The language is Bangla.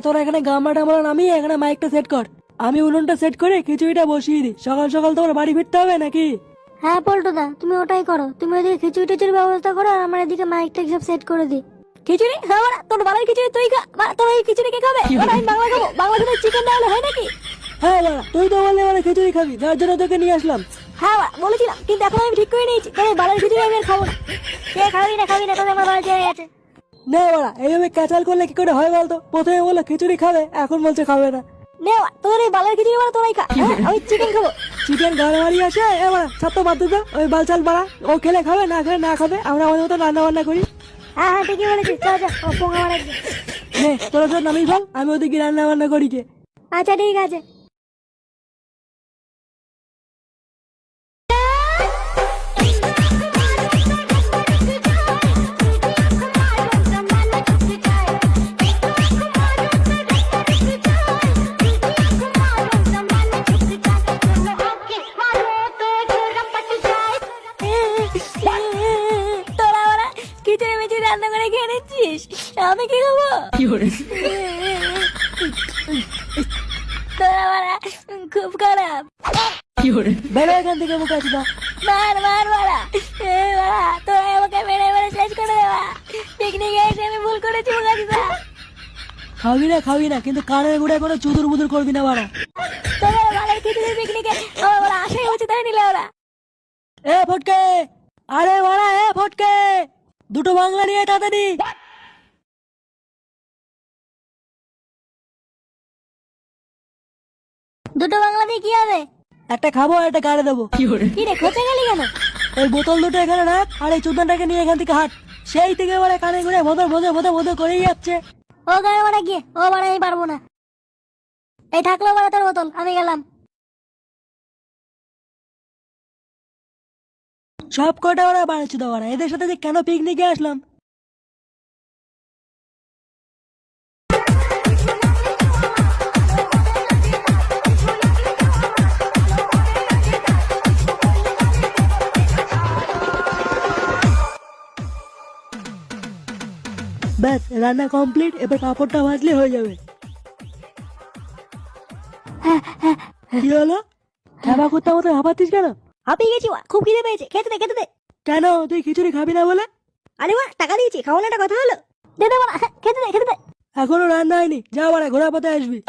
তোরা এখানে গামলাটা আমরা নামিয়ে এখানে মাইকটা সেট কর, আমি উনুনটা সেট করে খিচুড়িটা বসিয়ে দিই। সকাল সকাল তোমার বাড়ি ফিরতে হবে নাকি? হ্যাঁ পল্টুদা, তুমি ওটাই করো। তুমি ওইদিকে খিচুড়ি টিচুড়ির ব্যবস্থা করো, আর আমরা এদিকে মাইকটা সব সেট করে দিই। খিচুড়ি হ্যাঁ বাড়া, তোর বাড়ির খিচুড়ি তুই খা। বাড়া, তোর এই খিচুড়ি কে খাবে? বাড়া, আমি বাংলা খাবো। বাংলা খেতে চিকেন না হলে হয় নাকি? হ্যাঁ বাড়া, তুই তো বললে মানে খিচুড়ি খাবি, যার জন্য তোকে নিয়ে আসলাম। হ্যাঁ বাড়া, বলেছিলাম, কিন্তু এখন আমি ঠিক করে নিয়েছি তোর বাড়ির খিচুড়ি আমি আর খাবো না। কে খাবি না খাবি না, তোদের আমার বাড়ি জায়গায় আছে। না বাড়া, এইভাবে ক্যাচাল করলে কি করে হয় বলতো? প্রথমে বললো খিচুড়ি খাবে, এখন বলছে খাবে না। নে বাড়া, তোদের এই বালের খিচুড়ি বাড়া তোরাই খা। হ্যাঁ, আমি চিকেন খাবো। চিকেন ঘরে বাড়ি আসে এবার সব তো বাদ দে তো, ওই বালচাল বাড়া, ও খেলে খাবে, না খেলে না খাবে, আমরা আমাদের মতো রান্না বান্না করি। হ্যাঁ হ্যাঁ, ঠিকই বলেছিস। চল চল, ও পোঙা মারা একদিন। নে তোরা সব নামিয়ে ফেল, আমি ওদিকে রান্না বান্না করি কে। আচ্ছা ঠিক আছে। তোরা ওরা খিচুড়ি মিচুড়ি রান্না করে খেয়ে নিচ্ছিস, আমি কি খাবো? তোরা ওরা খুব খারাপ। বেরো এখান থেকে, মুখে আসি না। মার মার মারা, মারা, তোরা আমাকে মেরে মেরে শেষ করে দেওয়া। পিকনিকে এসে আমি ভুল করেছি মুখাদিদা। খাবি না কিন্তু কানের গুড়ে কোনো চুদুর বুদুর করবি না বাড়া। তোদের বালের খিচুড়ি পিকনিকে আমার বড় আশাই হচ্ছে, তাই নিলে ওরা। এ ফটকে, আরে বাড়া, এ ফটকে, দুটো বাংলা নিয়ে তাড়াতাড়ি। দুটো বাংলা দিয়ে কি হবে? একটা খাবো আর একটা গাড়ে দেবো। কি রে, খোঁচে গেলি কেন? এই বোতল দুটো এখানে রাখ, আর এই চুদনটাকে নিয়ে এখান থেকে হাট। সেই থেকে বাড়া কানে ঘুরে ভোদর ভোদর ভোদর ভোদর করেই যাচ্ছে। ও গায়ে মারা গিয়ে, ও মারা আমি পারবো না। এই থাকলো মারা তোর বোতল, আমি গেলাম। সব কটা ওরা বাড়াচ্ছে তো বাড়া, এদের সাথে যে কেন পিকনিকে আসলাম। ব্যাস রান্না কমপ্লিট, এবার পাঁপড়টা ভাজলে হয়ে যাবে। কি হলো? খাবার করতে মতো হাঁপাচ্ছিস কেন? হাঁপিয়ে গেছি, খুব খিদে পেয়েছে, খেতে দে খেতে দে। কেন তুই খিচুড়ি খাবি না বলে? আরে বাড়া, টাকা দিয়েছি, খাওয়ানোটা কথা হলো। দে দে বাড়া, খেতে দে খেতে দে। এখনো রান্না হয়নি, যা বাড়া, ঘোড়া পথে আসবি।